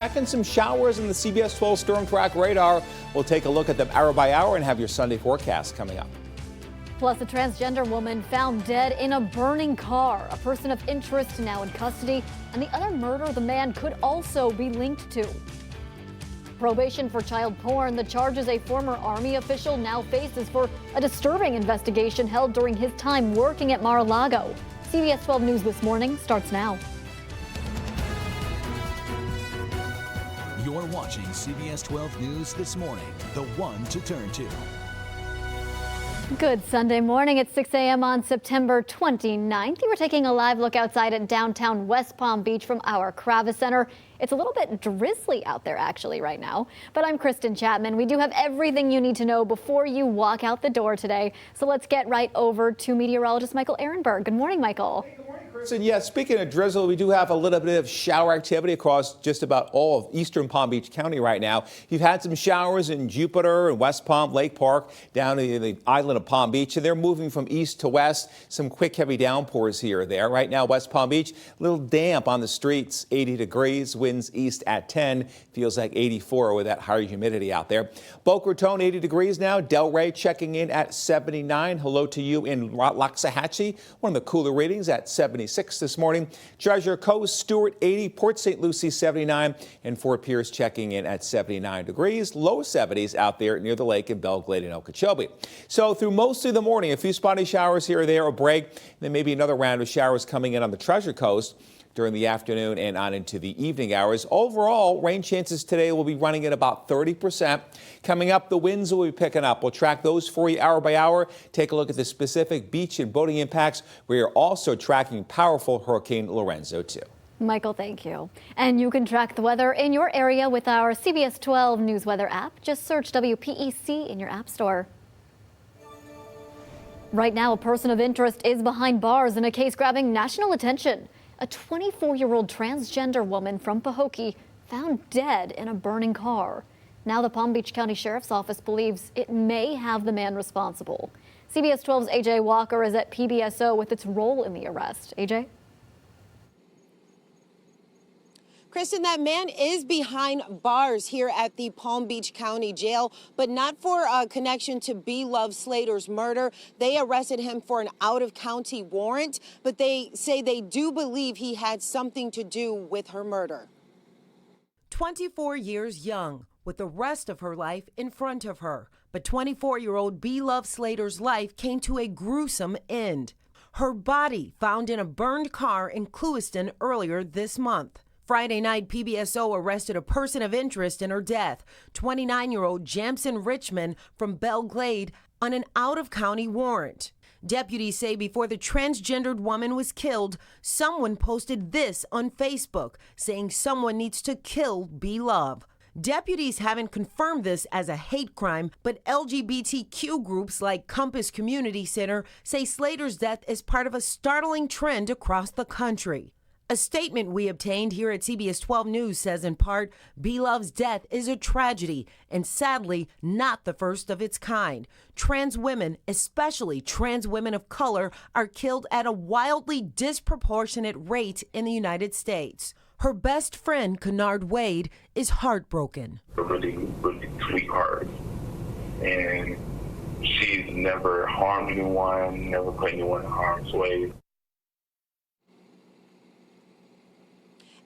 Back in some showers in the CBS 12 Storm Track radar. We'll take a look at them hour by hour and have your Sunday forecast coming up. Plus, a transgender woman found dead in a burning car. A person of interest now in custody, and the other murder the man could also be linked to. Probation for child porn. The charges a former Army official now faces for a disturbing investigation held during his time working at Mar-a-Lago. CBS 12 News This Morning starts now. You're watching CBS 12 News This Morning, the one to turn to. Good Sunday morning at 6 a.m. on September 29th. You were taking a live look outside at downtown West Palm Beach from our Kravis Center. It's a little bit drizzly out there actually right now, but I'm Kristen Chapman. We do have everything you need to know before you walk out the door today. So let's get right over to meteorologist Michael Ehrenberg. Good morning, Michael. Hey, good morning, Kristen. Yeah, speaking of drizzle, we do have a little bit of shower activity across just about all of eastern Palm Beach County right now. You've had some showers in Jupiter and West Palm, Lake Park, down to the island of Palm Beach, and they're moving from east to west. Some quick, heavy downpours here or there. Right now, West Palm Beach, a little damp on the streets, 80 degrees, winds east at 10, feels like 84 with that higher humidity out there. Boca Raton, 80 degrees now. Delray checking in at 79. Hello to you in Loxahatchee, one of the cooler readings at 76 this morning. Treasure Coast, Stewart, 80. Port St. Lucie, 79. And Fort Pierce checking in at 79 degrees. Low 70s out there near the lake in Belle Glade and Okeechobee. So through most of the morning, a few spotty showers here or there, a break, then maybe another round of showers coming in on the Treasure Coast during the afternoon and on into the evening hours. Overall, rain chances today will be running at about 30%. Coming up, the winds will be picking up. We'll track those for you hour by hour. Take a look at the specific beach and boating impacts. We are also tracking powerful Hurricane Lorenzo, too. Michael, thank you. And you can track the weather in your area with our CBS 12 News Weather app. Just search WPEC in your app store. Right now, a person of interest is behind bars in a case grabbing national attention. A 24-year-old transgender woman from Pahokee found dead in a burning car. Now the Palm Beach County Sheriff's Office believes it may have the man responsible. CBS 12's AJ Walker is at PBSO with its role in the arrest. AJ? Kristen, that man is behind bars here at the Palm Beach County Jail, but not for a connection to B. Love Slater's murder. They arrested him for an out-of-county warrant, but they say they do believe he had something to do with her murder. 24 years young, with the rest of her life in front of her. But 24-year-old B. Love Slater's life came to a gruesome end. Her body found in a burned car in Clewiston earlier this month. Friday night, PBSO arrested a person of interest in her death, 29-year-old Jamson Richmond from Belle Glade, on an out-of-county warrant. Deputies say before the transgendered woman was killed, someone posted this on Facebook, saying someone needs to kill B. Love. Deputies haven't confirmed this as a hate crime, but LGBTQ groups like Compass Community Center say Slater's death is part of a startling trend across the country. A statement we obtained here at CBS 12 News says in part, B. Love's death is a tragedy and sadly not the first of its kind. Trans women, especially trans women of color, are killed at a wildly disproportionate rate in the United States. Her best friend, Kennard Wade, is heartbroken. A really, really sweetheart. And she's never harmed anyone, never put anyone in harm's way.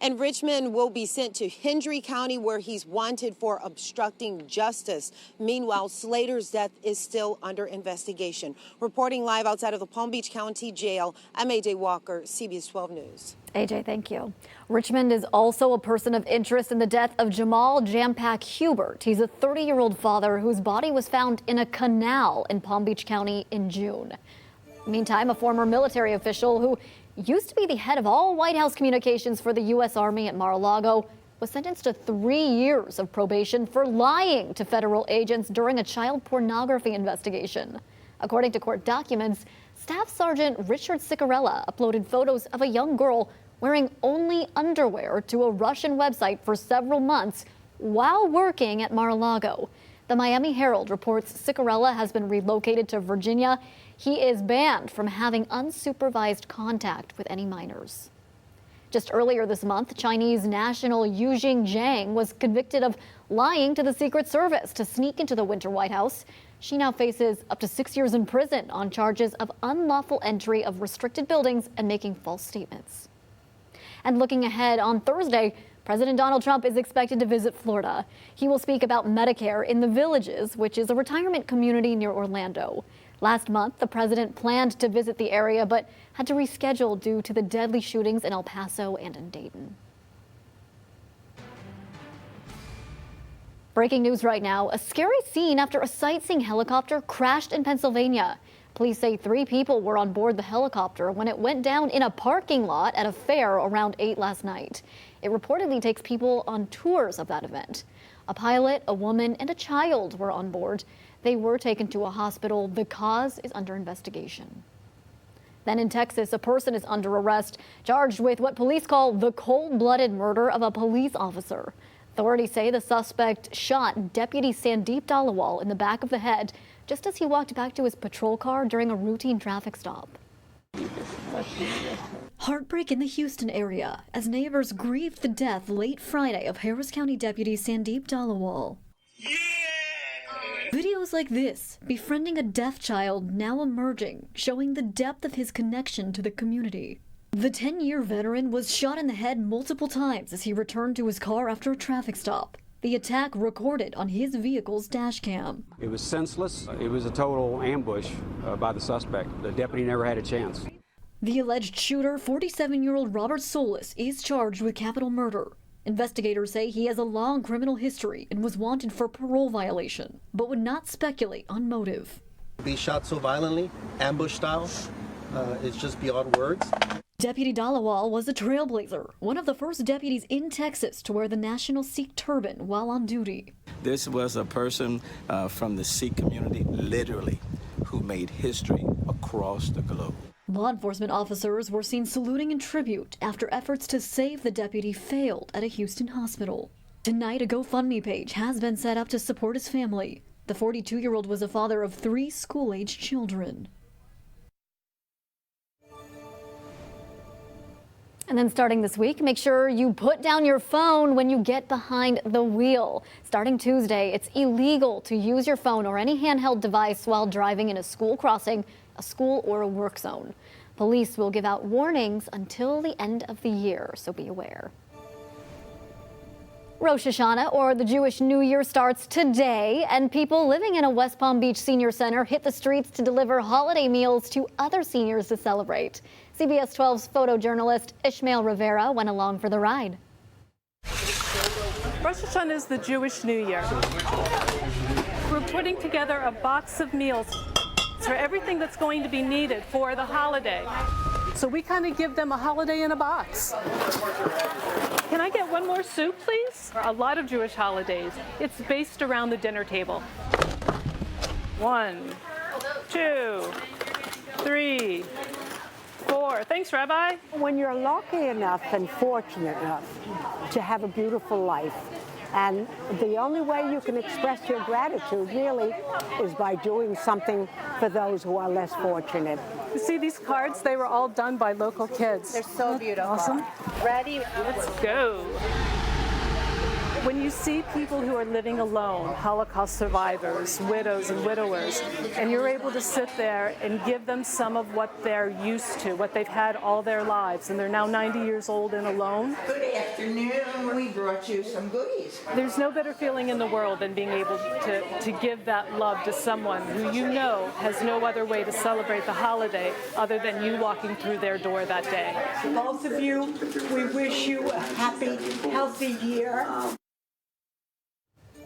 And Richmond will be sent to Hendry County, where he's wanted for obstructing justice. Meanwhile, Slater's death is still under investigation. Reporting live outside of the Palm Beach County Jail, I'm AJ Walker, CBS 12 News. AJ, thank you. Richmond is also a person of interest in the death of Jamal Jampack Hubert. He's a 30-year-old father whose body was found in a canal in Palm Beach County in June. Meantime, a former military official who used to be the head of all White House communications for the U.S. Army at Mar-a-Lago was sentenced to 3 years of probation for lying to federal agents during a child pornography investigation. According to court documents, Staff Sergeant Richard Ciccarella uploaded photos of a young girl wearing only underwear to a Russian website for several months while working at Mar-a-Lago. The Miami Herald reports Ciccarella has been relocated to Virginia. He is banned from having unsupervised contact with any minors. Just earlier this month, Chinese national Yu Jingjiang was convicted of lying to the Secret Service to sneak into the Winter White House. She now faces up to 6 years in prison on charges of unlawful entry of restricted buildings and making false statements. And looking ahead, on Thursday, President Donald Trump is expected to visit Florida. He will speak about Medicare in the Villages, which is a retirement community near Orlando. Last month, the president planned to visit the area, but had to reschedule due to the deadly shootings in El Paso and in Dayton. Breaking news right now, a scary scene after a sightseeing helicopter crashed in Pennsylvania. Police say 3 people were on board the helicopter when it went down in a parking lot at a fair around 8 last night. It reportedly takes people on tours of that event. A pilot, a woman, and a child were on board. They were taken to a hospital. The cause is under investigation. Then in Texas, a person is under arrest, charged with what police call the cold-blooded murder of a police officer. Authorities say the suspect shot Deputy Sandeep Dalawal in the back of the head just as he walked back to his patrol car during a routine traffic stop. Heartbreak in the Houston area as neighbors grieved the death late Friday of Harris County Deputy Sandeep Dalawal. Videos like this, befriending a deaf child, now emerging, showing the depth of his connection to the community. The 10-year veteran was shot in the head multiple times as he returned to his car after a traffic stop. The attack recorded on his vehicle's dash cam. It was senseless. It was a total ambush by the suspect. The deputy never had a chance. The alleged shooter, 47-year-old Robert Solis, is charged with capital murder. Investigators say he has a long criminal history and was wanted for parole violation, but would not speculate on motive. Be shot so violently, ambush style, it's just beyond words. Deputy Dalawal was a trailblazer, one of the first deputies in Texas to wear the national Sikh turban while on duty. This was a person from the Sikh community, literally, who made history across the globe. Law enforcement officers were seen saluting in tribute after efforts to save the deputy failed at a Houston hospital. Tonight, a GoFundMe page has been set up to support his family. The 42-year-old was a father of 3 school-aged children. And then starting this week, make sure you put down your phone when you get behind the wheel. Starting Tuesday, it's illegal to use your phone or any handheld device while driving in a school crossing, a school, or a work zone. Police will give out warnings until the end of the year, so be aware. Rosh Hashanah, or the Jewish New Year, starts today, and people living in a West Palm Beach senior center hit the streets to deliver holiday meals to other seniors to celebrate. CBS 12's photojournalist Ishmael Rivera went along for the ride. Rosh Hashanah is the Jewish New Year. We're putting together a box of meals for everything that's going to be needed for the holiday. So we kind of give them a holiday in a box. Can I get one more soup, please? A lot of Jewish holidays, it's based around the dinner table. 1, 2, 3, 4. Thanks, Rabbi. When you're lucky enough and fortunate enough to have a beautiful life, and the only way you can express your gratitude really is by doing something for those who are less fortunate. You see these cards? They were all done by local kids. They're so beautiful. Awesome. Ready? Let's go. When you see people who are living alone, Holocaust survivors, widows and widowers, and you're able to sit there and give them some of what they're used to, what they've had all their lives, and they're now 90 years old and alone. Good afternoon. We brought you some goodies. There's no better feeling in the world than being able to give that love to someone who you know has no other way to celebrate the holiday other than you walking through their door that day. Both of you, we wish you a happy, healthy year.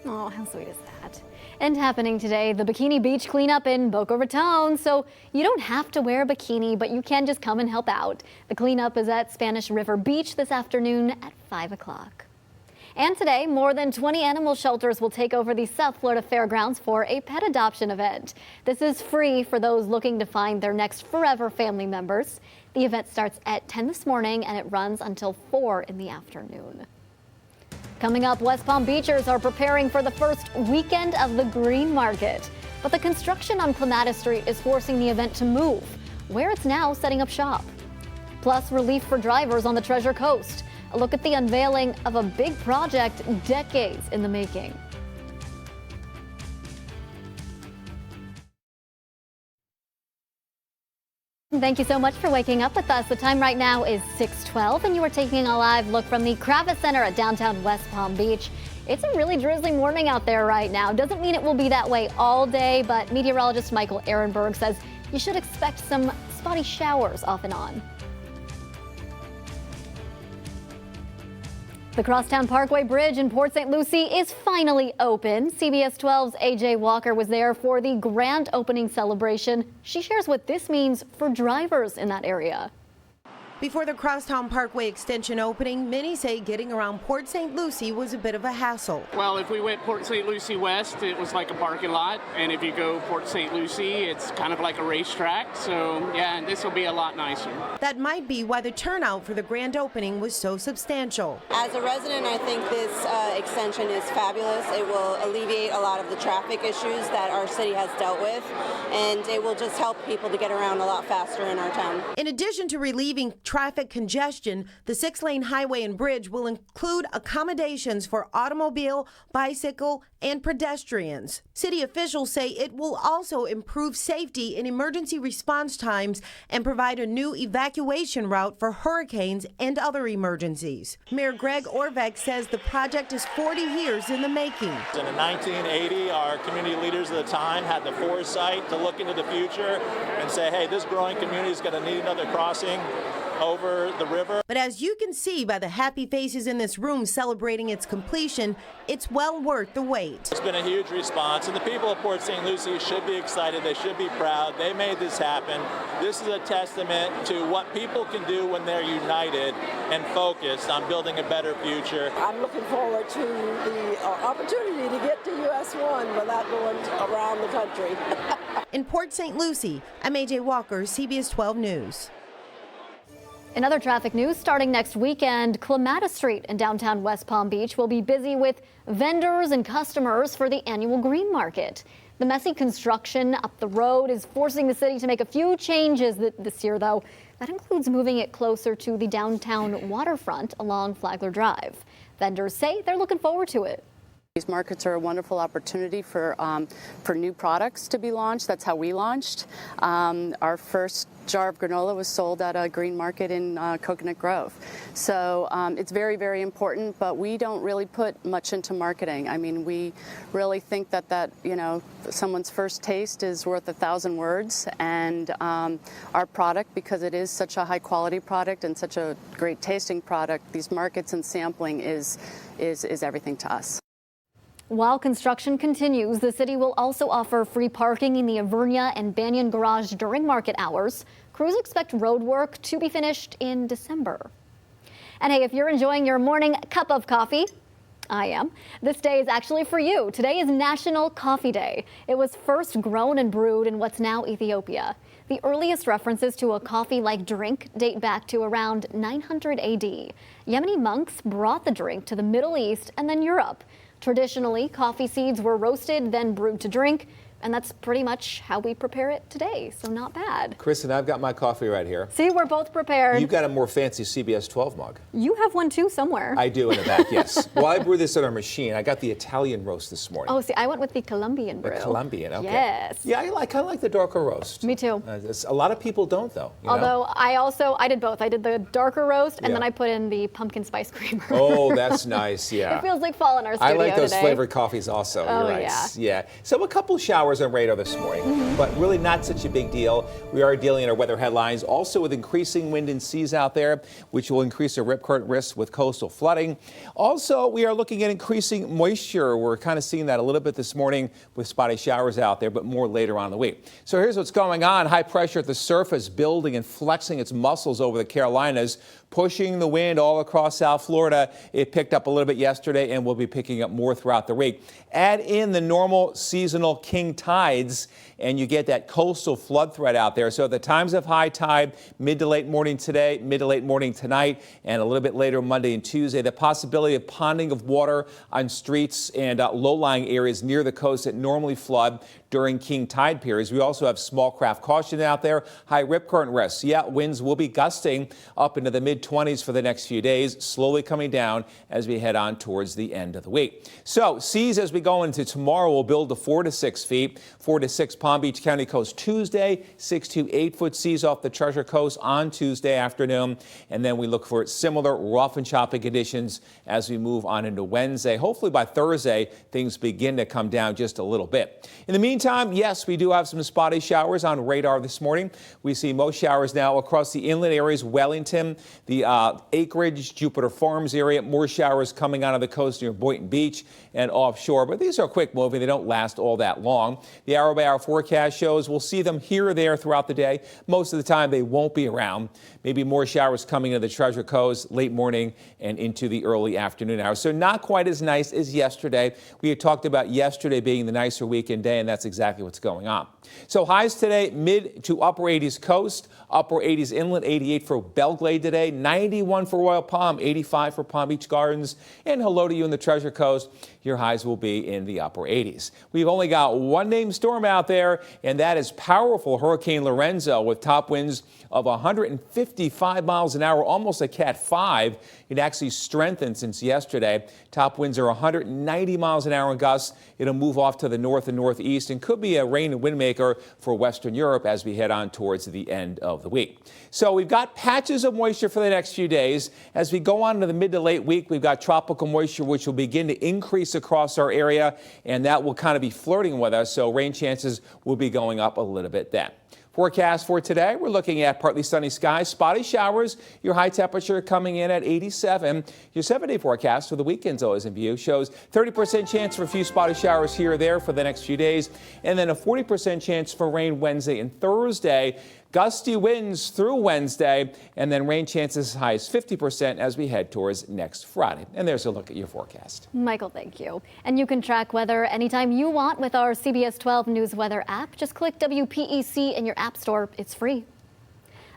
Oh, how sweet is that? And happening today, the Bikini Beach cleanup in Boca Raton. So you don't have to wear a bikini, but you can just come and help out. The cleanup is at Spanish River Beach this afternoon at 5 o'clock. And today, more than 20 animal shelters will take over the South Florida Fairgrounds for a pet adoption event. This is free for those looking to find their next forever family members. The event starts at 10 this morning and it runs until 4 in the afternoon. Coming up, West Palm Beachers are preparing for the first weekend of the Green Market. But the construction on Clematis Street is forcing the event to move, where it's now setting up shop. plus relief for drivers on the Treasure Coast. A look at the unveiling of a big project decades in the making. Thank you so much for waking up with us. The time right now is 6:12, and you are taking a live look from the Kravitz Center at downtown West Palm Beach. It's a really drizzly morning out there right now. Doesn't mean it will be that way all day, but meteorologist Michael Ehrenberg says you should expect some spotty showers off and on. The Crosstown Parkway Bridge in Port St. Lucie is finally open. CBS 12's AJ Walker was there for the grand opening celebration. She shares what this means for drivers in that area. Before the Crosstown Parkway extension opening, many say getting around Port St. Lucie was a bit of a hassle. Well, if we went Port St. Lucie west, it was like a parking lot. And if you go Port St. Lucie, it's kind of like a racetrack. So, yeah, this will be a lot nicer. That might be why the turnout for the grand opening was so substantial. As a resident, I think this extension is fabulous. It will alleviate a lot of the traffic issues that our city has dealt with, and it will just help people to get around a lot faster in our town. In addition to relieving traffic congestion, the 6-lane highway and bridge will include accommodations for automobile, bicycle, and pedestrians. City officials say it will also improve safety in emergency response times and provide a new evacuation route for hurricanes and other emergencies. Mayor Greg Orvek says the project is 40 years in the making. In 1980, our community leaders at the time had the foresight to look into the future and say, hey, this growing community is going to need another crossing over the river. But as you can see by the happy faces in this room celebrating its completion, it's well worth the wait. It's been a huge response, and the people of Port St. Lucie should be excited. They should be proud. They made this happen. This is a testament to what people can do when they're united and focused on building a better future. I'm looking forward to the opportunity to get to US 1 without going around the country. In Port St. Lucie, I'm AJ Walker, CBS 12 News. In other traffic news, starting next weekend, Clematis Street in downtown West Palm Beach will be busy with vendors and customers for the annual Green Market. The messy construction up the road is forcing the city to make a few changes this year, though. That includes moving it closer to the downtown waterfront along Flagler Drive. Vendors say they're looking forward to it. These markets are a wonderful opportunity for new products to be launched. That's how we launched. Our first jar of granola was sold at a green market in Coconut Grove. So it's very, very important, but we don't really put much into marketing. I mean, we really think that someone's first taste is worth 1,000 words, and our product, because it is such a high quality product and such a great tasting product, these markets and sampling is everything to us. While construction continues, the city will also offer free parking in the Avernia and Banyan Garage during market hours. Crews expect road work to be finished in December. And hey, if you're enjoying your morning cup of coffee, I am. This day is actually for you. Today is National Coffee Day. It was first grown and brewed in what's now Ethiopia. The earliest references to a coffee-like drink date back to around 900 AD. Yemeni monks brought the drink to the Middle East and then Europe. Traditionally, coffee seeds were roasted, then brewed to drink, and that's pretty much how we prepare it today, so not bad. Kristen, I've got my coffee right here. See, we're both prepared. You've got a more fancy CBS 12 mug. You have one too somewhere. I do in the back, yes. Well, I brew this in our machine. I got the Italian roast this morning. Oh, see, I went with the Colombian brew. The Colombian, okay. Yes. Yeah, I kind of like the darker roast. Me too. A lot of people don't, though. Although I did both. I did the darker roast, and then I put in the pumpkin spice creamer. Oh, that's nice, yeah. It feels like fall in our studio I like those today. flavored coffees also. Oh, You're right. yeah. So a couple showers on radar this morning, but really not such a big deal. We are dealing in our weather headlines also with increasing wind and seas out there, which will increase the rip current risk with coastal flooding. Also, we are looking at increasing moisture. We're kind of seeing that a little bit this morning with spotty showers out there, but more later on in the week. So here's what's going on. High pressure at the surface building and flexing its muscles over the Carolinas, pushing the wind all across South Florida. It picked up a little bit yesterday and will be picking up more throughout the week. Add in the normal seasonal king tides, and you get that coastal flood threat out there. So the times of high tide, mid to late morning today, mid to late morning tonight, and a little bit later Monday and Tuesday. The possibility of ponding of water on streets and low-lying areas near the coast that normally flood during king tide periods. We also have small craft caution out there. High rip current risks. Yeah, winds will be gusting up into the mid-20s for the next few days, slowly coming down as we head on towards the end of the week. So seas as we go into tomorrow will build to 4 to 6 feet. 4 to 6 Palm Beach County coast Tuesday, 6 to 8 foot seas off the Treasure Coast on Tuesday afternoon. And then we look for similar rough and choppy conditions as we move on into Wednesday. Hopefully by Thursday, things begin to come down just a little bit. In the meantime, yes, we do have some spotty showers on radar this morning. We see most showers now across the inland areas, Wellington, the Acreage, Jupiter Farms area. More showers coming out of the coast near Boynton Beach and offshore, but these are quick moving. They don't last all that long. The hour-by-hour forecast shows we'll see them here or there throughout the day. Most of the time they won't be around. Maybe more showers coming into the Treasure Coast late morning and into the early afternoon hours. So not quite as nice as yesterday. We had talked about yesterday being the nicer weekend day, and that's exactly what's going on. So highs today, mid to upper 80s coast, upper 80s inland, 88 for Belglade today, 91 for Royal Palm, 85 for Palm Beach Gardens, and hello to you in the Treasure Coast. Your highs will be in the upper 80s. We've only got one named storm out there, and that is powerful Hurricane Lorenzo with top winds of 155 miles an hour, almost a Cat 5. It actually strengthened since yesterday. Top winds are 190 miles an hour in gusts. It'll move off to the north and northeast and could be a rain and wind maker for Western Europe as we head on towards the end of the week. So we've got patches of moisture for the next few days. As we go on into the mid to late week, we've got tropical moisture which will begin to increase across our area, and that will kind of be flirting with us. So rain chances will be going up a little bit then. Forecast for today, we're looking at partly sunny skies, spotty showers, your high temperature coming in at 87. Your 7-day forecast for the weekend's always in view shows 30% chance for a few spotty showers here or there for the next few days, and then a 40% chance for rain Wednesday and Thursday. Gusty winds through Wednesday, and then rain chances as high as 50% as we head towards next Friday. And there's a look at your forecast. Michael, thank you. And you can track weather anytime you want with our CBS 12 News Weather app. Just click WPEC in your app store. It's free.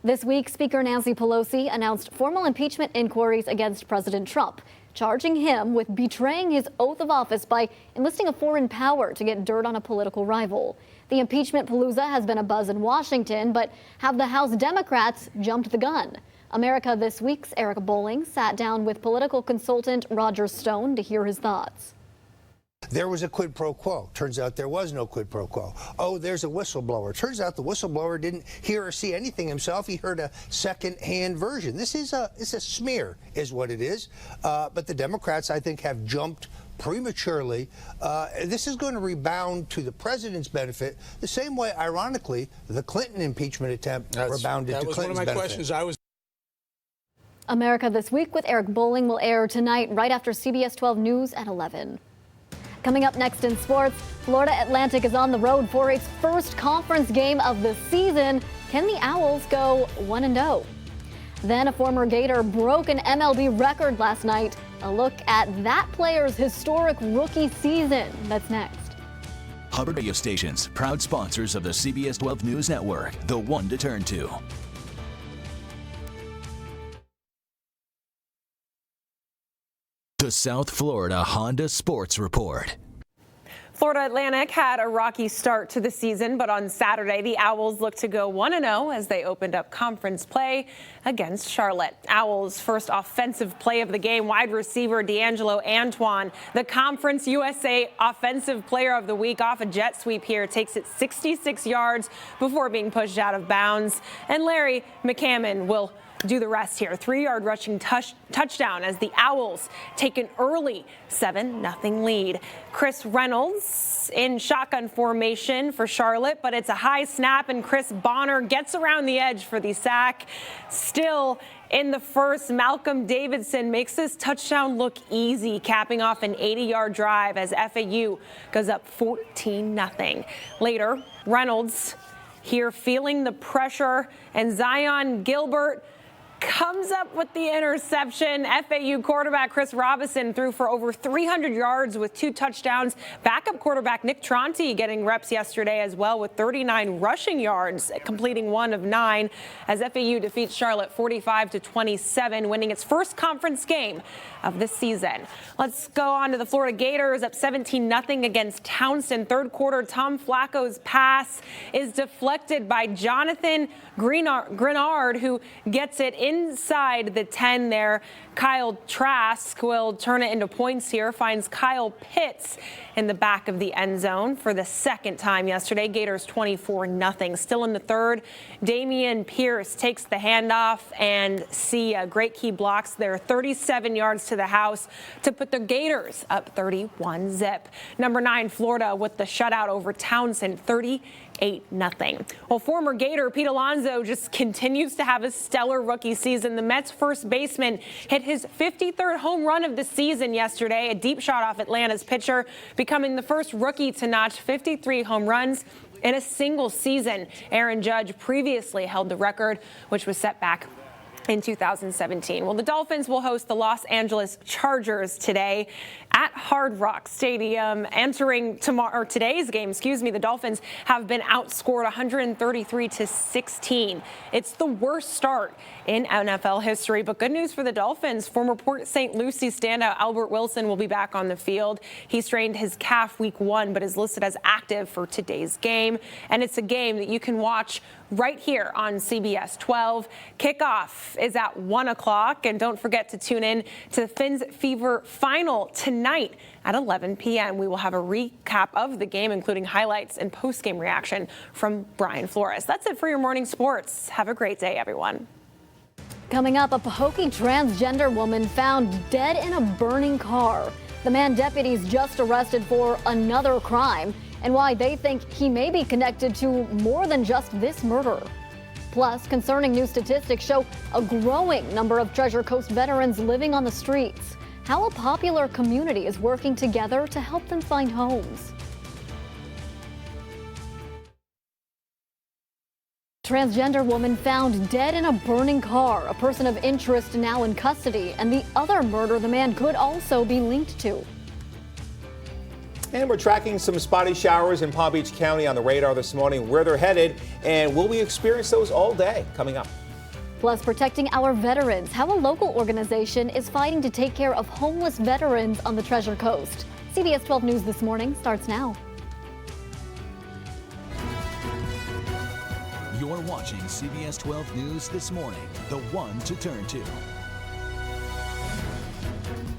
This week, Speaker Nancy Pelosi announced formal impeachment inquiries against President Trump, charging him with betraying his oath of office by enlisting a foreign power to get dirt on a political rival. The impeachment palooza has been a buzz in Washington, but have the House Democrats jumped the gun? America This Week's Eric Bolling sat down with political consultant Roger Stone to hear his thoughts. There was a quid pro quo. Turns out there was no quid pro quo. Oh, there's a whistleblower. Turns out the whistleblower didn't hear or see anything himself. He heard a second-hand version. This is a smear, is what it is. But the Democrats, I think, have jumped prematurely. This is going to rebound to the president's benefit the same way, ironically, the Clinton impeachment attempt rebounded to Clinton's benefit. That was one of my questions. America This Week with Eric Bolling will air tonight right after CBS 12 News at 11. Coming up next in sports, Florida Atlantic is on the road for its first conference game of the season. Can the Owls go 1-0? Then a former Gator broke an MLB record last night. A look at that player's historic rookie season. That's next. Hubbard Radio Stations, proud sponsors of the CBS 12 News Network, the one to turn to. The South Florida Honda Sports Report. Florida Atlantic had a rocky start to the season, but on Saturday, the Owls looked to go 1-0 as they opened up conference play against Charlotte. Owls' first offensive play of the game, wide receiver D'Angelo Antoine, the Conference USA Offensive Player of the Week, off a jet sweep here, takes it 66 yards before being pushed out of bounds. And Larry McCammon will do the rest here. 3-yard rushing touchdown as the Owls take an early 7-0 lead. Chris Reynolds in shotgun formation for Charlotte, but it's a high snap and Chris Bonner gets around the edge for the sack. Still in the first, Malcolm Davidson makes this touchdown look easy, capping off an 80-yard drive as FAU goes up 14-0. Later, Reynolds here feeling the pressure, and Zion Gilbert comes up with the interception. FAU quarterback Chris Robinson threw for over 300 yards with 2 touchdowns. Backup quarterback Nick Tronti getting reps yesterday as well with 39 rushing yards, completing 1 of 9 as FAU defeats Charlotte 45-27, winning its first conference game of the season. Let's go on to the Florida Gators, up 17-0 against Townsend. Third quarter, Tom Flacco's pass is deflected by Jonathan Grenard, who gets it inside the 10 there. Kyle Trask will turn it into points here, finds Kyle Pitts in the back of the end zone for the second time yesterday. Gators 24-0. Still in the third, Damian Pierce takes the handoff and see great key blocks there. 37 yards to the house to put the Gators up 31-0. Number 9, Florida with the shutout over Townsend, 38-0. Well, former Gator Pete Alonso just continues to have a stellar rookie season. The Mets first baseman hit his 53rd home run of the season yesterday, a deep shot off Atlanta's pitcher, becoming the first rookie to notch 53 home runs in a single season. Aaron Judge previously held the record, which was set back in 2017. Well, the Dolphins will host the Los Angeles Chargers today at Hard Rock Stadium. Entering today's game, the Dolphins have been outscored 133-16. It's the worst start in NFL history, but good news for the Dolphins. Former Port St. Lucie standout Albert Wilson will be back on the field. He strained his calf week 1, but is listed as active for today's game. And it's a game that you can watch right here on CBS 12. Kickoff is at 1 o'clock. And don't forget to tune in to the Fins Fever final tonight at 11 p.m. We will have a recap of the game, including highlights and post-game reaction from Brian Flores. That's it for your morning sports. Have a great day, everyone. Coming up, a Pahokee transgender woman found dead in a burning car. The man deputies just arrested for another crime, and why they think he may be connected to more than just this murder. Plus, concerning new statistics show a growing number of Treasure Coast veterans living on the streets. How a popular community is working together to help them find homes. Transgender woman found dead in a burning car. A person of interest now in custody, and the other murder the man could also be linked to. And we're tracking some spotty showers in Palm Beach County on the radar this morning, where they're headed, and will we experience those all day? Coming up. Plus, protecting our veterans, how a local organization is fighting to take care of homeless veterans on the Treasure Coast. CBS 12 News This Morning starts now. You're watching CBS 12 News This Morning, the one to turn to.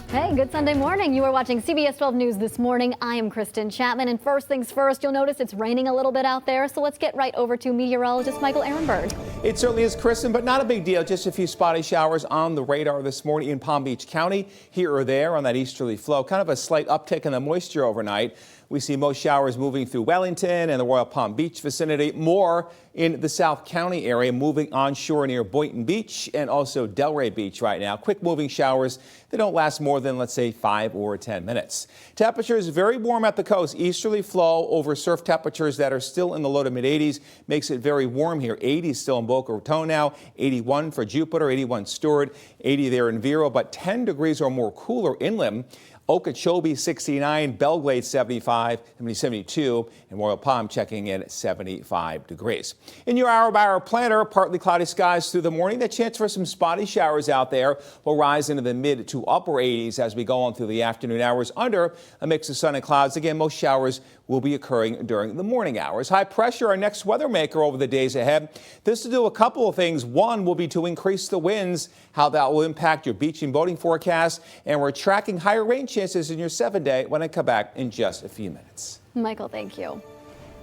Hey, good Sunday morning. You are watching CBS 12 News This Morning. I am Kristen Chapman, and first things first, you'll notice it's raining a little bit out there, so let's get right over to meteorologist Michael Ehrenberg. It certainly is, Kristen, but not a big deal. Just a few spotty showers on the radar this morning in Palm Beach County, here or there on that easterly flow. Kind of a slight uptick in the moisture overnight. We see most showers moving through Wellington and the Royal Palm Beach vicinity, more in the South County area, moving onshore near Boynton Beach and also Delray Beach right now. Quick moving showers. They don't last more than, let's say, 5 or 10 minutes. Temperatures very warm at the coast. Easterly flow over surf temperatures that are still in the low to mid 80s makes it very warm here. 80 still in Boca Raton now, 81 for Jupiter, 81 Stewart, 80 there in Vero, but 10 degrees or more cooler inland. Okeechobee 69, Belglade 75, 72, and Royal Palm checking in at 75 degrees. In your hour-by-hour planner, partly cloudy skies through the morning. The chance for some spotty showers out there will rise into the mid to upper 80s as we go on through the afternoon hours under a mix of sun and clouds. Again, most showers will be occurring during the morning hours. High pressure, our next weather maker over the days ahead. This will do a couple of things. One will be to increase the winds, how that will impact your beach and boating forecast. And we're tracking higher rain chances in your 7-day when I come back in just a few minutes. Michael, thank you.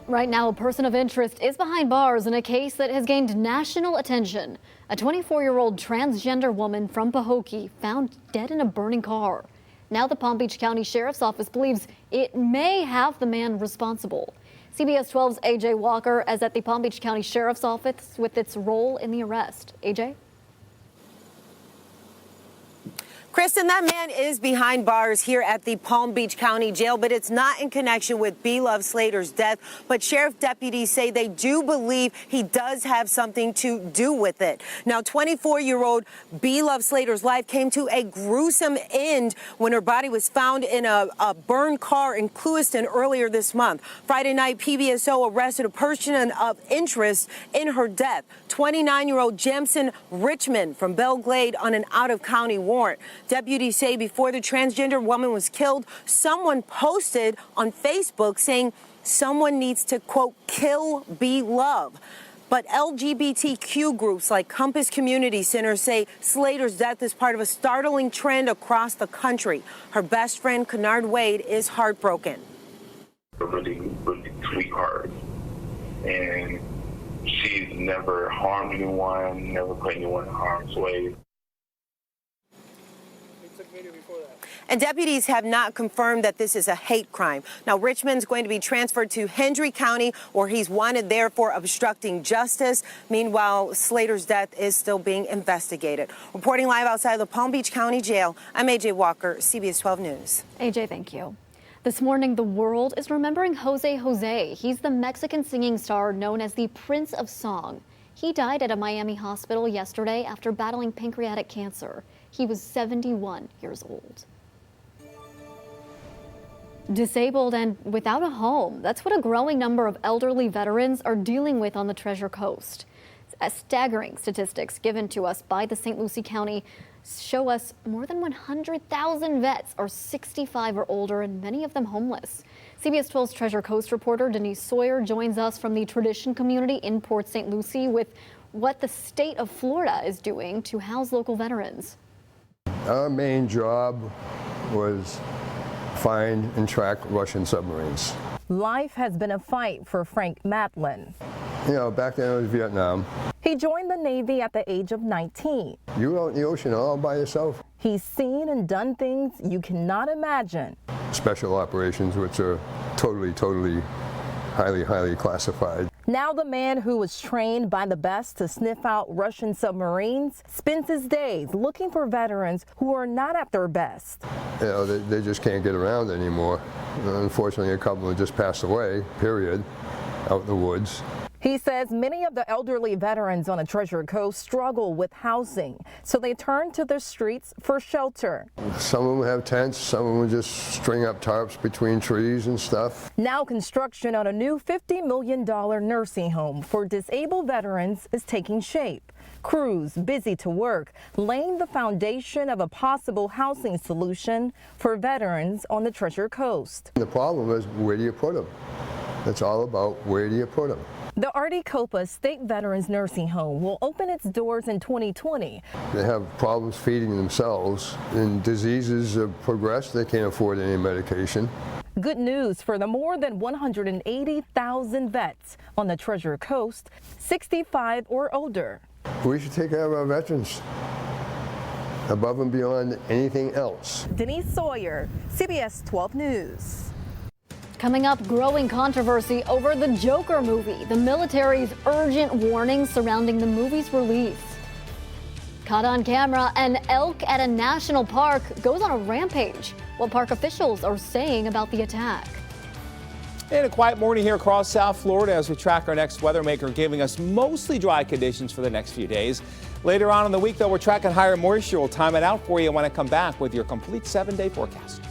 Right now, a person of interest is behind bars in a case that has gained national attention. A 24-year-old transgender woman from Pahokee found dead in a burning car. Now the Palm Beach County Sheriff's Office believes it may have the man responsible. CBS 12's AJ Walker is at the Palm Beach County Sheriff's Office with its role in the arrest. AJ? Kristen, that man is behind bars here at the Palm Beach County Jail, but it's not in connection with B. Love Slater's death. But sheriff deputies say they do believe he does have something to do with it. Now, 24-year-old B. Love Slater's life came to a gruesome end when her body was found in a burned car in Clewiston earlier this month. Friday night, PBSO arrested a person of interest in her death, 29-year-old Jamson Richmond from Belle Glade, on an out-of-county warrant. Deputies say before the transgender woman was killed, someone posted on Facebook saying someone needs to, quote, kill B. Love. But LGBTQ groups like Compass Community Center say Slater's death is part of a startling trend across the country. Her best friend, Kennard Wade, is heartbroken. Really sweetheart. And she's never harmed anyone, never put anyone in harm's way. And deputies have not confirmed that this is a hate crime. Now, Richmond's going to be transferred to Hendry County, where he's wanted there for obstructing justice. Meanwhile, Slater's death is still being investigated. Reporting live outside the Palm Beach County Jail, I'm AJ Walker, CBS 12 News. AJ, thank you. This morning, the world is remembering Jose Jose. He's the Mexican singing star known as the Prince of Song. He died at a Miami hospital yesterday after battling pancreatic cancer. He was 71 years old. Disabled and without a home. That's what a growing number of elderly veterans are dealing with on the Treasure Coast. Staggering statistics given to us by the St. Lucie County show us more than 100,000 vets are 65 or older, and many of them homeless. CBS 12's Treasure Coast reporter Denise Sawyer joins us from the Tradition community in Port St. Lucie with what the state of Florida is doing to house local veterans. Our main job was find and track Russian submarines. Life has been a fight for Frank Matlin. You know, back then it was Vietnam. He joined the Navy at the age of 19. You were out in the ocean all by yourself. He's seen and done things you cannot imagine. Special operations, which are totally highly classified. Now the man who was trained by the best to sniff out Russian submarines spends his days looking for veterans who are not at their best. You know, they just can't get around anymore. Unfortunately, a couple have just passed away, period, out in the woods. He says many of the elderly veterans on the Treasure Coast struggle with housing, so they turn to the streets for shelter. Some of them have tents, some of them just string up tarps between trees and stuff. Now construction on a new $50 million nursing home for disabled veterans is taking shape. Crews busy to work, laying the foundation of a possible housing solution for veterans on the Treasure Coast. The problem is, where do you put them? It's all about where do you put them. The Artie Copa State Veterans Nursing Home will open its doors in 2020. They have problems feeding themselves, and diseases have progressed. They can't afford any medication. Good news for the more than 180,000 vets on the Treasure Coast, 65 or older. We should take care of our veterans above and beyond anything else. Denise Sawyer, CBS 12 News. Coming up, growing controversy over the Joker movie, the military's urgent warnings surrounding the movie's release. Caught on camera, an elk at a national park goes on a rampage. What park officials are saying about the attack. And a quiet morning here across South Florida as we track our next weather maker, giving us mostly dry conditions for the next few days. Later on in the week, though, we're tracking higher moisture. We'll time it out for you when I come back with your complete 7-day forecast.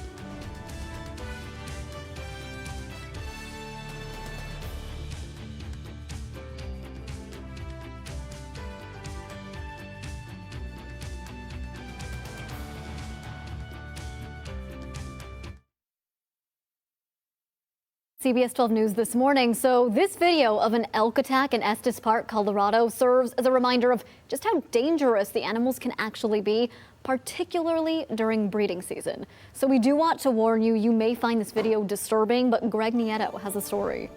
CBS 12 News this morning. So this video of an elk attack in Estes Park, Colorado serves as a reminder of just how dangerous the animals can actually be, particularly during breeding season. So we do want to warn you, you may find this video disturbing, but Greg Nieto has a story.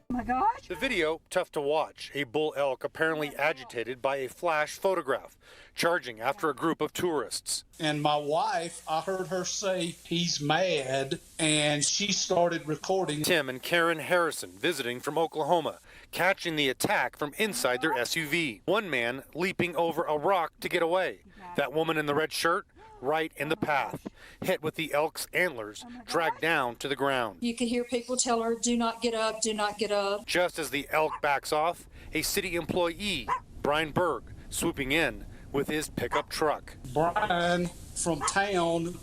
Oh my gosh. The video, tough to watch. A bull elk apparently agitated by a flash photograph, charging after a group of tourists. And my wife, I heard her say, he's mad, and she started recording. Tim and Karen Harrison visiting from Oklahoma, catching the attack from inside their SUV. One man leaping over a rock to get away. That woman in the red shirt right in the path, hit with the elk's antlers dragged down to the ground. You could hear people tell her, do not get up, do not get up. Just as the elk backs off, a city employee, Brian Berg, swooping in with his pickup truck. Brian from town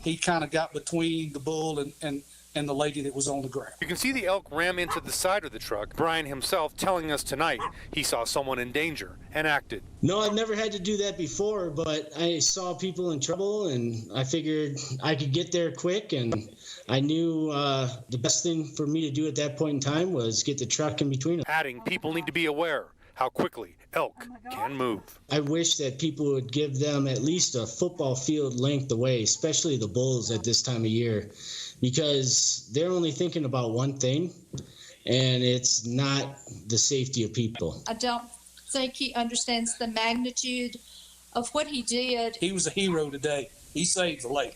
he kind of got between the bull and the lady that was on the ground. You can see the elk ram into the side of the truck. Brian himself telling us tonight he saw someone in danger and acted. No, I've never had to do that before, but I saw people in trouble and I figured I could get there quick, and I knew the best thing for me to do at that point in time was get the truck in between them. Adding, people need to be aware how quickly elk can move. I wish that people would give them at least a football field length away, especially the bulls at this time of year, because they're only thinking about one thing, and it's not the safety of people. I don't think he understands the magnitude of what he did. He was a hero today. He saved the lady.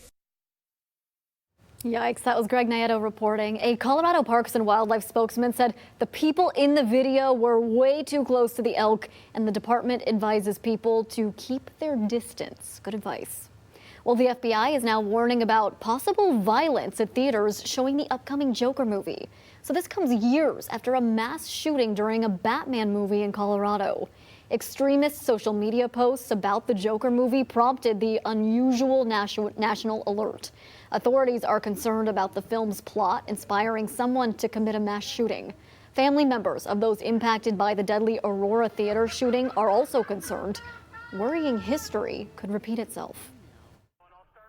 Yikes, that was Greg Nieto reporting. A Colorado Parks and Wildlife spokesman said the people in the video were way too close to the elk, and the department advises people to keep their distance. Good advice. Well, the FBI is now warning about possible violence at theaters showing the upcoming Joker movie. So this comes years after a mass shooting during a Batman movie in Colorado. Extremist social media posts about the Joker movie prompted the unusual national alert. Authorities are concerned about the film's plot inspiring someone to commit a mass shooting. Family members of those impacted by the deadly Aurora Theater shooting are also concerned. Worrying history could repeat itself.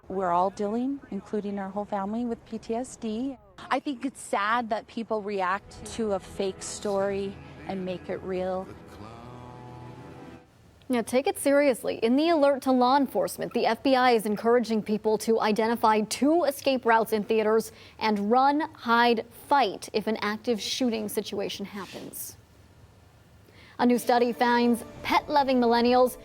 We're all dealing, including our whole family, with PTSD. I think it's sad that people react to a fake story and make it real. Now, take it seriously. In the alert to law enforcement, the FBI is encouraging people to identify 2 escape routes in theaters and run, hide, fight if an active shooting situation happens. A new study finds pet-loving millennials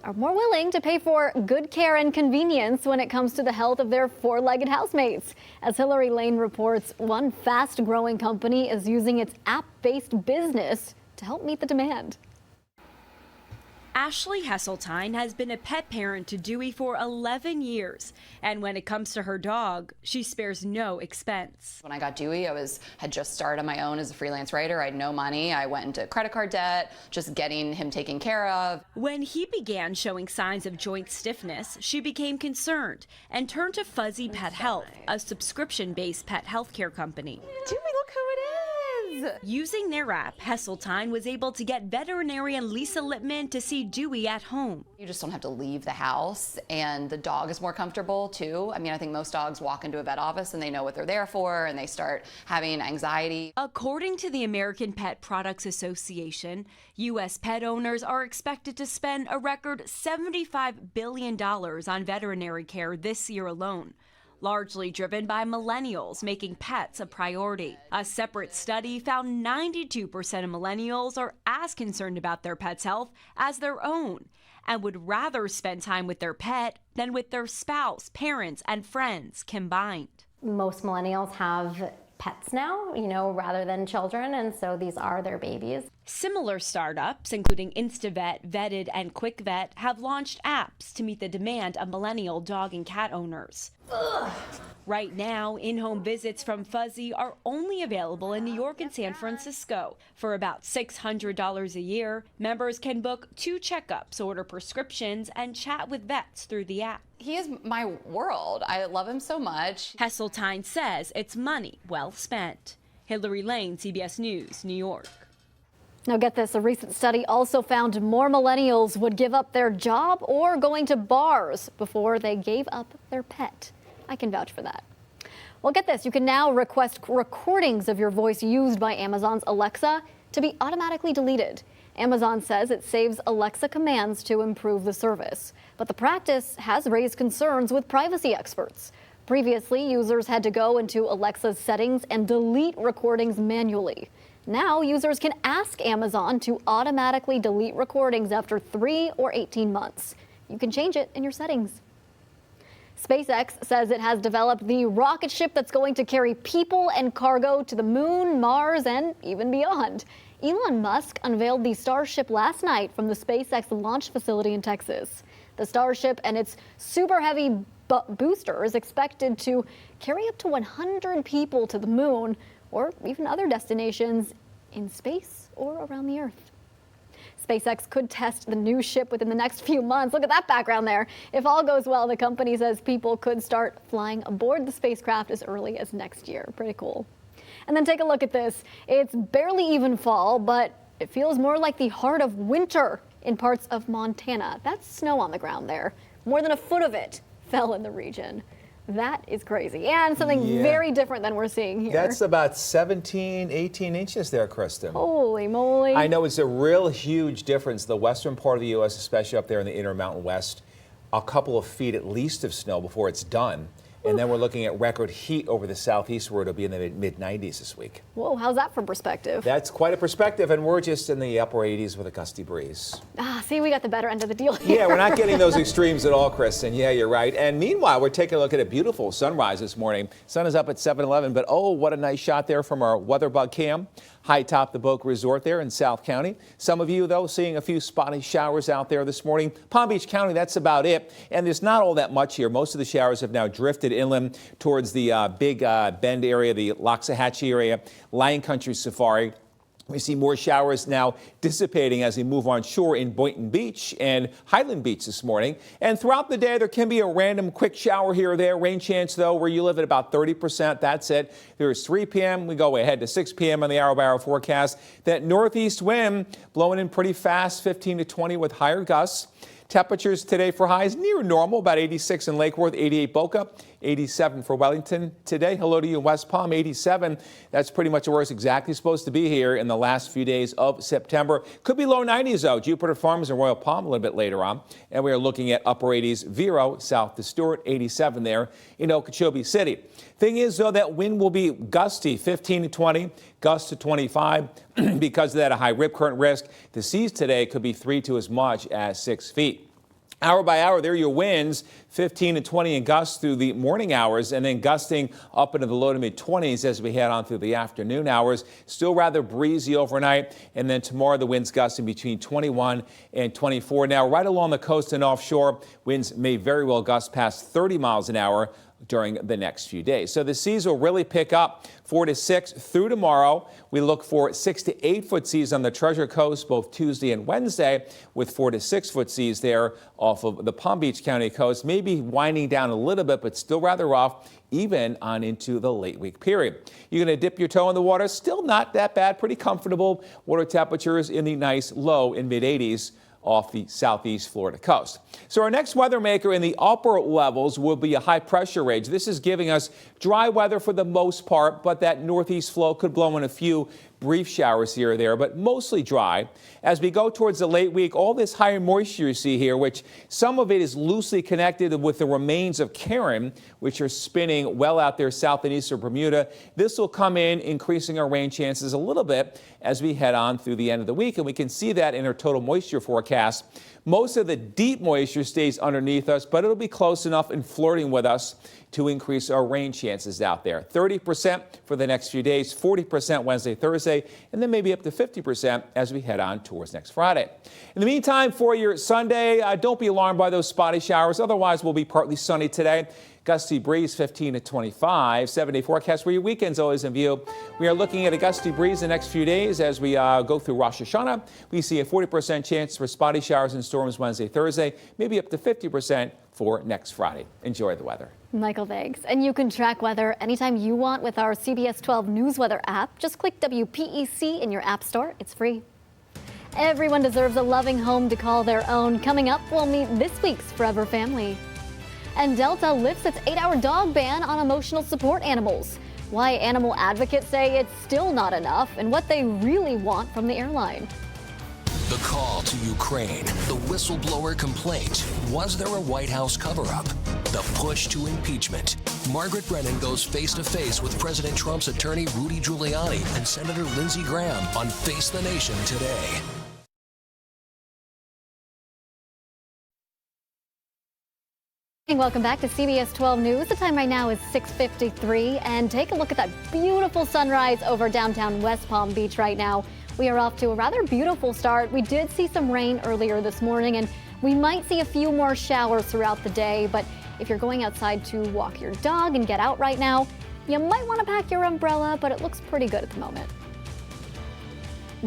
are more willing to pay for good care and convenience when it comes to the health of their 4-legged housemates. As Hillary Lane reports, one fast-growing company is using its app-based business to help meet the demand. Ashley Hesseltine has been a pet parent to Dewey for 11 years, and when it comes to her dog, she spares no expense. When I got Dewey, I had just started on my own as a freelance writer. I had no money. I went into credit card debt, just getting him taken care of. When he began showing signs of joint stiffness, she became concerned and turned to Fuzzy Pet Health, a subscription-based pet healthcare company. Dewey, look who it is! Using their app, Hesseltine was able to get veterinarian Lisa Lippman to see Dewey at home. You just don't have to leave the house, and the dog is more comfortable too. I mean, I think most dogs walk into a vet office and they know what they're there for, and they start having anxiety. According to the American Pet Products Association, U.S. pet owners are expected to spend a record $75 billion on veterinary care this year alone, largely driven by millennials making pets a priority. A separate study found 92% of millennials are as concerned about their pet's health as their own and would rather spend time with their pet than with their spouse, parents, and friends combined. Most millennials have pets now, rather than children, and so these are their babies. Similar startups, including InstaVet, Vetted, and QuickVet, have launched apps to meet the demand of millennial dog and cat owners. Ugh. Right now, in-home visits from Fuzzy are only available in New York and San Francisco. For about $600 a year, members can book 2 checkups, order prescriptions, and chat with vets through the app. He is my world. I love him so much. Hesseltine says it's money well spent. Hillary Lane, CBS News, New York. Now get this, a recent study also found more millennials would give up their job or going to bars before they gave up their pet. I can vouch for that. Well, get this, you can now request recordings of your voice used by Amazon's Alexa to be automatically deleted. Amazon says it saves Alexa commands to improve the service. But the practice has raised concerns with privacy experts. Previously, users had to go into Alexa's settings and delete recordings manually. Now, users can ask Amazon to automatically delete recordings after 3 or 18 months. You can change it in your settings. SpaceX says it has developed the rocket ship that's going to carry people and cargo to the moon, Mars, and even beyond. Elon Musk unveiled the Starship last night from the SpaceX launch facility in Texas. The Starship and its super heavy booster is expected to carry up to 100 people to the moon or even other destinations in space or around the Earth. SpaceX could test the new ship within the next few months. Look at that background there. If all goes well, the company says people could start flying aboard the spacecraft as early as next year. Pretty cool. And then take a look at this. It's barely even fall, but it feels more like the heart of winter in parts of Montana. That's snow on the ground there. More than a foot of it fell in the region. That is crazy. And something very different than we're seeing here. That's about 17, 18 inches there, Kristen. Holy moly. I know it's a real huge difference. The western part of the U.S., especially up there in the Intermountain West, a couple of feet at least of snow before it's done. And then we're looking at record heat over the southeast where it'll be in the mid-90s this week. Whoa, how's that for perspective? That's quite a perspective, and we're just in the upper 80s with a gusty breeze. See, we got the better end of the deal here. Yeah, we're not getting those extremes at all, Kristen. Yeah, you're right. And meanwhile, we're taking a look at a beautiful sunrise this morning. Sun is up at 7:11, but oh, what a nice shot there from our WeatherBug cam. High top the Boca Resort there in South County. Some of you, though, seeing a few spotty showers out there this morning. Palm Beach County, that's about it. And there's not all that much here. Most of the showers have now drifted inland towards the Big Bend area, the Loxahatchee area, Lion Country Safari. We see more showers now dissipating as we move on shore in Boynton Beach and Highland Beach this morning. And throughout the day, there can be a random quick shower here or there. Rain chance, though, where you live at about 30%. That's it. There's 3 p.m. We go ahead to 6 p.m. on the hour-by-hour forecast. That northeast wind blowing in pretty fast, 15 to 20 with higher gusts. Temperatures today for highs near normal, about 86 in Lake Worth, 88 Boca, 87 for Wellington today. Hello to you in West Palm, 87. That's pretty much where it's exactly supposed to be here in the last few days of September. Could be low 90s, though. Jupiter Farms and Royal Palm a little bit later on. And we are looking at upper 80s, Vero, south to Stewart, 87 there in Okeechobee City. Thing is, though, that wind will be gusty, 15 to 20, gusts to 25. Because of that, a high rip current risk. The seas today could be 3 to as much as 6 feet. Hour by hour, there are your winds, 15 to 20 in gusts through the morning hours, and then gusting up into the low to mid-20s as we head on through the afternoon hours. Still rather breezy overnight, and then tomorrow the winds gusting between 21 and 24. Now, right along the coast and offshore, winds may very well gust past 30 miles an hour during the next few days. So the seas will really pick up 4 to 6 through tomorrow. We look for 6 to 8 foot seas on the Treasure Coast both Tuesday and Wednesday, with 4 to 6 foot seas there off of the Palm Beach County coast, maybe winding down a little bit, but still rather rough even on into the late week period. You're going to dip your toe in the water. Still not that bad, pretty comfortable. Water temperatures in the nice low in mid 80s. Off the southeast Florida coast. So our next weather maker in the upper levels will be a high pressure ridge. This is giving us dry weather for the most part, but that northeast flow could blow in a few brief showers here or there, but mostly dry. As we go towards the late week, all this higher moisture you see here, which some of it is loosely connected with the remains of Karen, which are spinning well out there south and east of Bermuda. This will come in, increasing our rain chances a little bit as we head on through the end of the week, and we can see that in our total moisture forecast. Most of the deep moisture stays underneath us, but it'll be close enough and flirting with us to increase our rain chances out there. 30% for the next few days, 40% Wednesday, Thursday, and then maybe up to 50% as we head on towards next Friday. In the meantime, for your Sunday, don't be alarmed by those spotty showers. Otherwise, we'll be partly sunny today. Gusty breeze, 15 to 25. 7-day forecast for your weekends always in view. We are looking at a gusty breeze the next few days as we go through Rosh Hashanah. We see a 40% chance for spotty showers and storms Wednesday, Thursday, maybe up to 50% for next Friday. Enjoy the weather. Michael, thanks. And you can track weather anytime you want with our CBS 12 News Weather app. Just click WPEC in your app store. It's free. Everyone deserves a loving home to call their own. Coming up, we'll meet this week's Forever Family. And Delta lifts its 8-hour dog ban on emotional support animals. Why animal advocates say it's still not enough and what they really want from the airline. The call to Ukraine, the whistleblower complaint. Was there a White House cover-up? The push to impeachment. Margaret Brennan goes face-to-face with President Trump's attorney Rudy Giuliani and Senator Lindsey Graham on Face the Nation today. Welcome back to CBS 12 News. The time right now is 6:53, and take a look at that beautiful sunrise over downtown West Palm Beach right now. We are off to a rather beautiful start. We did see some rain earlier this morning, and We might see a few more showers throughout the day, but if you're going outside to walk your dog and get out right now, you might want to pack your umbrella, but it looks pretty good at the moment.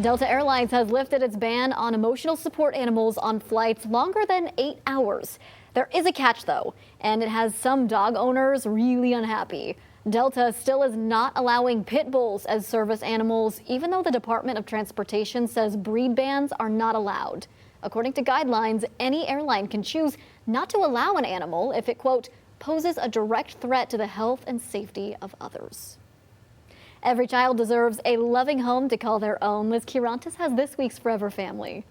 Delta Airlines has lifted its ban on emotional support animals on flights longer than 8 hours. There is a catch, though, and it has some dog owners really unhappy. Delta still is not allowing pit bulls as service animals, even though the Department of Transportation says breed bans are not allowed. According to guidelines, any airline can choose not to allow an animal if it, quote, poses a direct threat to the health and safety of others. Every child deserves a loving home to call their own. Liz Kirantis has this week's Forever Family.